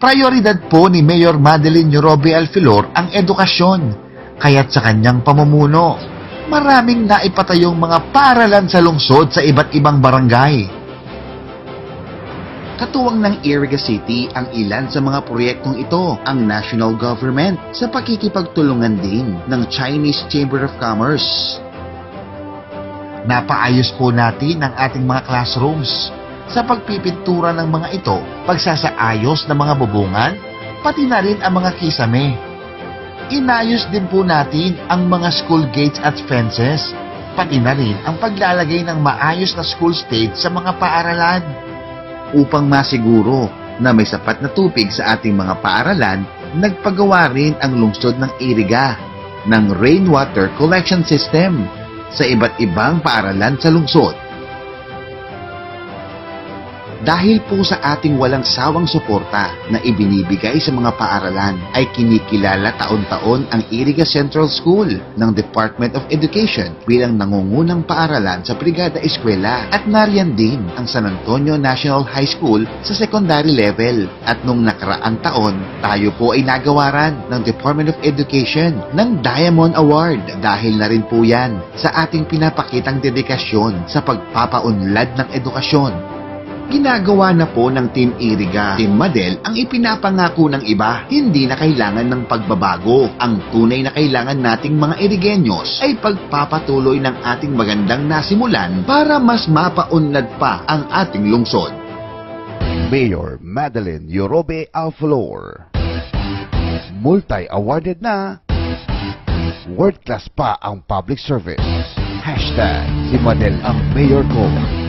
Prioridad po ni Mayor Madeline Yorobe Alfilor ang edukasyon, kaya't sa kanyang pamumuno, maraming naipatayong mga paaralan sa lungsod sa iba't ibang barangay. Katuwang ng Iriga City ang ilan sa mga proyektong ito, ang national government sa pakikipagtulungan din ng Chinese Chamber of Commerce. Napaayos po natin ang ating mga classrooms sa pagpipintura ng mga ito, pagsasaayos ng mga bubungan, pati na rin ang mga kisame. Inayos din po natin ang mga school gates at fences, pati na rin ang paglalagay ng maayos na school stage sa mga paaralan. Upang masiguro na may sapat na tubig sa ating mga paaralan, nagpagawa rin ang lungsod ng Iriga ng rainwater collection system sa iba't ibang paaralan sa lungsod. Dahil po sa ating walang sawang suporta na ibinibigay sa mga paaralan, ay kinikilala taon-taon ang Iriga Central School ng Department of Education bilang nangungunang paaralan sa Brigada Eskwela, at nariyan din ang San Antonio National High School sa secondary level. At nung nakaraang taon, tayo po ay nagawaran ng Department of Education ng Diamond Award dahil na rin po yan sa ating pinapakitang dedikasyon sa pagpapaunlad ng edukasyon. Ginagawa na po ng Team Iriga, Team Madel ang ipinapangako ng iba. Hindi na kailangan ng pagbabago. Ang tunay na kailangan nating mga Irigenyos ay pagpapatuloy ng ating magandang nasimulan para mas mapaunlad pa ang ating lungsod. Mayor Madeline Yorobe Alfilor. Multi-awarded na. World class pa ang public service. Hashtag si Madel ang mayor ko.